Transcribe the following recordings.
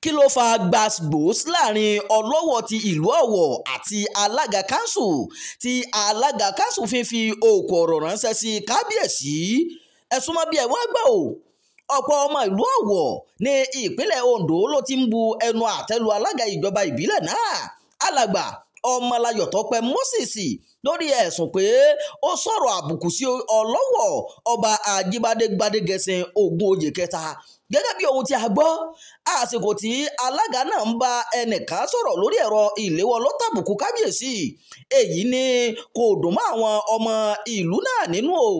kí ló fa gbàgbós láàrin ọlọ́wọ̀ ti ìlú Ọ̀wọ̀ àti alága kanṣu tí alága kanṣu fi òkò ọ̀rọ̀ ránṣẹ́ sí kábíyèsí ẹ̀sùn mọ́ bí ẹ̀ wá gbà o ọ̀pọ̀ ọmọ ìlú Ọ̀wọ̀ ní ìpínlẹ̀ Ondo ló ti ń bu ẹnu àtẹ́lu alága ìjọba ìbílẹ̀ náà alàgbà Ọmọláyọ̀ Tọ́pẹ́ Moses lórí ẹ̀sùn pé ó sọ̀rọ̀ àbùkù sí ọlọ́wọ̀ ọba Ajíbádé Gbádégẹṣin Ògúnoyè kẹta gẹ́gẹ́ bí ohun tí a gbọ́ àsìkò tí alága náà ń bá ẹnìkan sọ̀rọ̀ lórí ẹ̀rọ ìléwọ́ ló tàbùkù kábíyèsí èyí ni kò dùn mọ́ àwọn ọmọ ìlú náà nínú o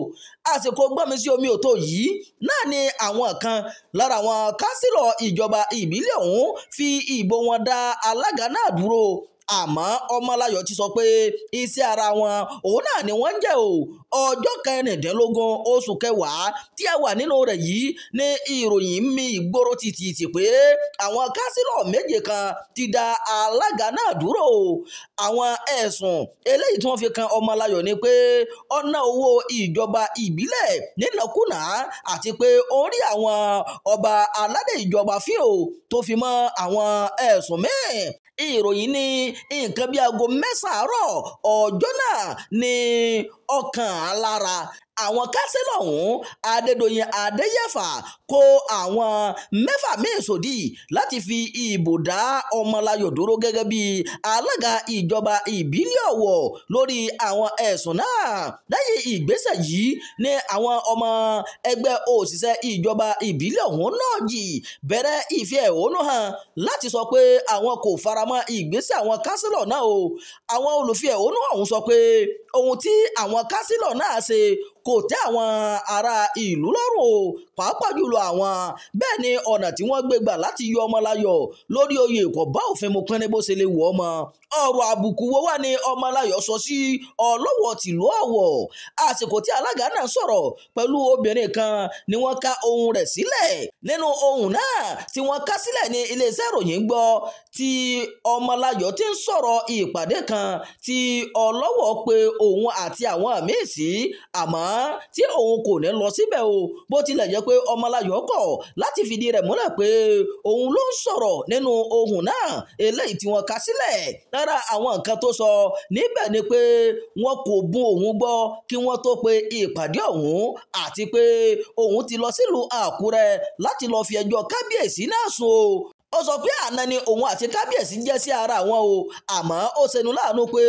àsìkò gbọ́nmi sí omi òtó yìí náà ni àwọn kan lára àwọn kánsílọ̀ ìjọba ìbílẹ̀ ọ̀hún fi ìbò wọn dá alága náà dúró àmọ́ Ọmọláyọ̀ ti sọ pé iṣẹ́ ara wọn òun náà ni wọ́n ń jẹ́ o ọjọ́ 16 oṣù kẹwàá tí a wà nínú rẹ̀ yìí ní ìròyìn mi ìgboro tìtìtì pé àwọn kánsílọ̀ méje kan ti dá alága náà dúró àwọn ẹ̀sùn eléyìí tí wọ́n fi kan Ọmọláyọ̀ ni pé ó ná owó ìjọba ìbílẹ̀ nínàkúnà àti pé ó rí àwọn ọba aládé ìjọba fíò tó fi mọ́ àwọn ẹ̀sùn míì ìròyìn ní nǹkan bíi aago 9 àárọ̀ ọjọ́ náà ní ọkàn alára àwọn kánsílọ̀ ọ̀hún Adédoyin Adéyẹ̀fà kó àwọn 6 míì sòdì láti fi ìbò dá Ọmọláyọ̀ dúró gẹ́gẹ́ bí alága ìjọba ìbílẹ̀ Ọ̀wọ̀ lórí àwọn ẹ̀sùn náà lẹ́yìn ìgbésẹ̀ yìí ní àwọn ọmọ ẹgbẹ́ òṣìṣẹ́ ìjọba ìbílẹ̀ ọ̀hún náà yìí bẹ̀rẹ̀ ìfẹ̀hónú hàn láti sọ pé àwọn kò faramọ́ ìgbésẹ̀ àwọn kánsílọ̀ náà o àwọn olùfẹ̀hónú ọ̀hún sọ pé ohun tí àwọn kánsílọ̀ náà ṣe kò tẹ́ àwọn ará ìlú lọ́rùn o pàápàá jùlọ àwọn bẹ́ẹ̀ ni ọ̀nà tí wọ́n gbé gbà láti yọ Ọmọláyọ̀ lórí oyè kò bá òfin mu pín ní bó ṣe lè wọ̀ ọmọ ọ̀rọ̀ àbùkù wo wà ní Ọmọláyọ̀ sọ sí ọlọ́wọ̀ tìlú Ọ̀wọ̀ àsìkò tí alága náà sọ̀rọ̀ pẹ̀lú obìnrin kan ni wọ́n ká ohùn rẹ̀ sílẹ̀ nínú ohùn náà tí wọ́n ká sílẹ̀ ní iléeṣẹ́ ìròyìn gbọ́ tí Ọmọláyọ̀ ti ń sọ̀rọ̀ ìpàdé kan tí ọlọ́wọ̀ pé òun àti àwọn míì sí àmọ́ tí òun kò ní lọ síbẹ̀ o bó tilẹ̀ jẹ́ pé Ọmọláyọ̀ kọ̀ láti fìdí rẹ̀ múlẹ̀ pé òun ló ń sọ̀rọ̀ nínú ohùn náà eléyìí tí wọ́n ká sílẹ̀ lára àwọn nǹkan tó sọ níbẹ̀ ni pé wọn kò bùn òun gbọ́ kí wọ́n tó pe ìpàdé ọ̀hún àti pé òun ti lọ sílùú Àkúrẹ́ láti lọ fi ẹjọ́ kábíyèsí náà sùn o ó sọ pé àná ni òun àti kábíyèsí jẹ́ sí ara wọn o àmọ́ ó ṣeni láàánú pé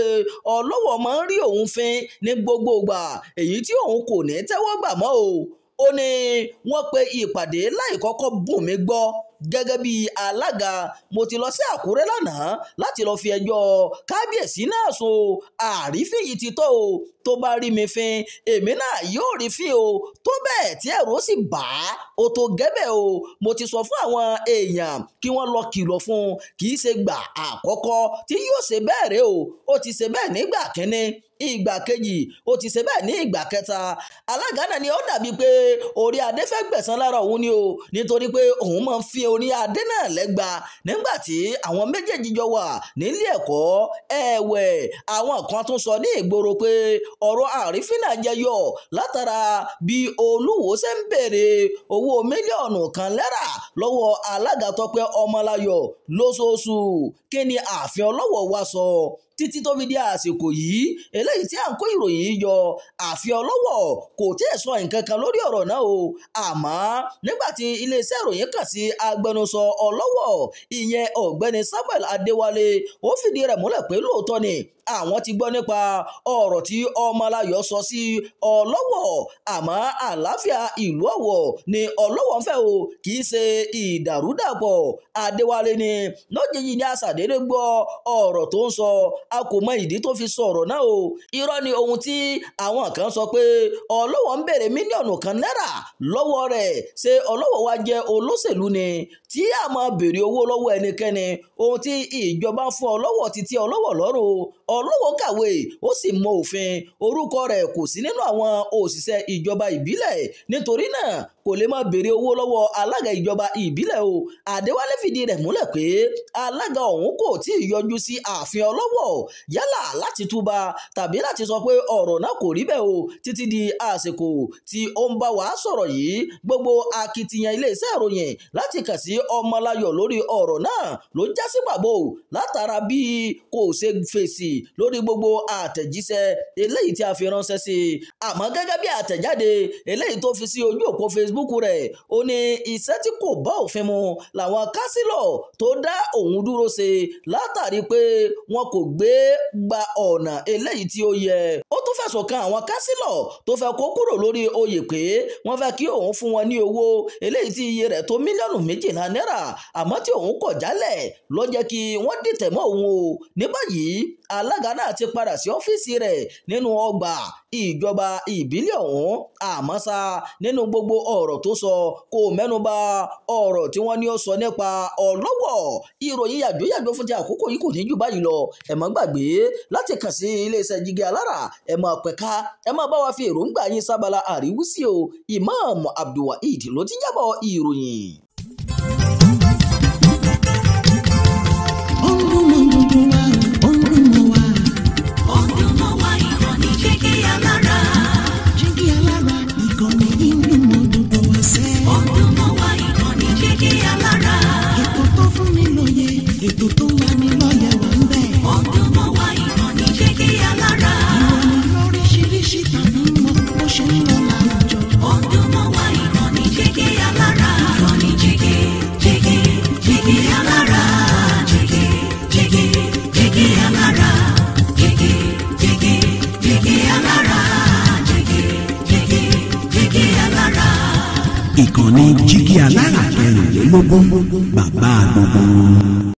ọlọ́wọ̀ máa ń rí òun fín ní gbogbo ìgbà èyí tí òun kò ní tẹ́wọ́ gbà mọ́ o ó ní wọ́n pe ìpàdé láì kọ́kọ́ bùn mí gbọ́ gẹ́gẹ́ bí alága mo ti lọ sí Àkúrẹ́ lánàá láti lọ fi ẹjọ́ kábíyèsí náà sùn àrífín yìí ti tó o tó bá rí mi fín èmi náà yóò rí fín o tó bẹ́ẹ̀ tí ẹ̀rù ó sì bà á ó tó gẹ́bẹ̀ o mo ti sọ fún àwọn èèyàn kí wọ́n lọ kìlọ̀ fún un kì í ṣe gbà àkọ́kọ́ tí yóò ṣe bẹ́ẹ̀ rẹ o ó ti ṣe bẹ́ẹ̀ nígbà kínní ìgbà kejì ó ti ṣe bẹ́ẹ̀ ní ìgbà kẹta alága náà ni ó dàbí pé orí adé fẹ́ gbẹ̀san lára òun ni o nítorí pé òun máa ń fi orí adé náà lẹ́gba nígbà tí àwọn méjèèjì jọ wà nílé ẹ̀kọ́ ẹ̀wẹ̀ àwọn kan tún sọ ní ìgboro pé ọ̀rọ̀ àrífín náà jẹyọ látara bí Olúwo ṣe ń béèrè owó mílíọ̀nù kan náírà lọ́wọ́ alága Tọ́pẹ́ Ọmọláyọ̀ lóṣooṣù kí ni ààfin Ọlọ́wọ̀ wá sọ títí tó fi di àsìkò yìí eléyìí tí à ń kó ìròyìn yìí yọ ààfin Ọlọ́wọ̀ kò tí ì sọ nǹkan kan lórí ọ̀rọ̀ náà o àmọ́ nígbà tí iléeṣẹ́ ìròyìn kàn sí agbẹnusọ Ọlọ́wọ̀ ìyẹn ọ̀gbẹ́ni Samuel Adéwálé ó fìdí rẹ̀ múlẹ̀ pé lóòótọ́ ni àwọn ti gbọ́ nípa ọ̀rọ̀ tí Ọmọláyọ̀ sọ sí Ọlọ́wọ̀ àmọ́ àlàáfíà ìlú Ọ̀wọ̀ ni Ọlọ́wọ̀ ń fẹ́ o kì í ṣe ìdàrúdàpọ̀ Adéwálé ni lójijì ní àṣàdédé gbọ́ ọ̀rọ̀ tó ń sọ a kò mọ ìdí tó fi sọ ọ̀rọ̀ náà o irọ́ ni ohun tí àwọn kan sọ pé Ọlọ́wọ̀ ń béèrè mílíọ̀nù kan náírà lọ́wọ́ rẹ̀ ṣé Ọlọ́wọ̀ wá jẹ́ olóṣèlú ni tí a máa béèrè owó lọ́wọ́ ẹnikẹ́ni ohun tí ìjọba fún Ọlọ́wọ̀ ti tẹ́ Ọlọ́wọ̀ lọ́rùn Ọlọ́wọ̀ kàwé ó sì mọ òfin, orúkọ rẹ̀ kò sí nínú àwọn òṣìṣẹ́ ìjọba ìbílẹ̀, nítorí náà kò lè máa béèrè owó lọ́wọ́ alága ìjọba ìbílẹ̀ o. Adéwálé fìdí rẹ̀ múlẹ̀ pé alága ọ̀hún kò tí ì yọjú sí ààfin Ọlọ́wọ̀ yálà láti túbà tàbí láti sọ pé ọ̀rọ̀ náà kò rí bẹ́ẹ̀ o. Títí di àsìkò tí ó ń bá wa sọ̀rọ̀ yìí, gbogbo akitiyan iléeṣẹ́ ìròyìn láti kàn sí Ọmọláyọ̀ lórí ọ̀rọ̀ náà ló já sí pàbó látara bí kò ṣe fèsì lórí gbogbo àtẹ̀jíṣẹ́ eléyìí tí a fi ránṣẹ́ sí i. Àmọ́ gẹ́gẹ́ bí àtẹ̀jáde eléyìí tó fi sí ojú òpó Facebook rẹ̀, ó ní iṣẹ́ tí kò bá òfin mu làwọn kánsílọ̀ tó dá òun dúró ṣe látàrí pé wọn kò gbé gba ọ̀nà eléyìí tí ó yẹ. Ó tún fẹ̀sùn kan àwọn kánsílọ̀ tó fẹ́ kó kúrò lórí oyè pé wọ́n fẹ́ kí òun fún wọn ní owó eléyìí tí iye rẹ̀ tó mílíọ̀nù 12 náírà, àmọ́ tí òun kọ̀ jálẹ̀ ló jẹ́ kí wọ́n dìtẹ̀ mọ́ òun o. Ní báyìí alága náà ti padà sí ọ́fíìsì rẹ̀ nínú ọgbà ìjọba ìbílẹ̀ ọ̀hún, àmọ́ ṣá nínú gbogbo ọ̀rọ̀ tó sọ kò mẹ́nuba ọ̀rọ̀ tí wọ́n ní ó sọ nípa Ọlọ́wọ̀. Ìròyìn yàjóyàjó fún ti àkókò yìí kò ní jù báyìí lọ. Ẹ má gbàgbé láti kàn sí iléeṣẹ́ Jígí Alára, ẹ máa pẹ̀ka, ẹ máa bá wa fi èròǹgbà yín sábàlá àríwísí o. Imam Abdulwaheed ló ti jábọ̀ ìròyìn. Ìkànnì Jígí Alára 24, bàbá gbogbo.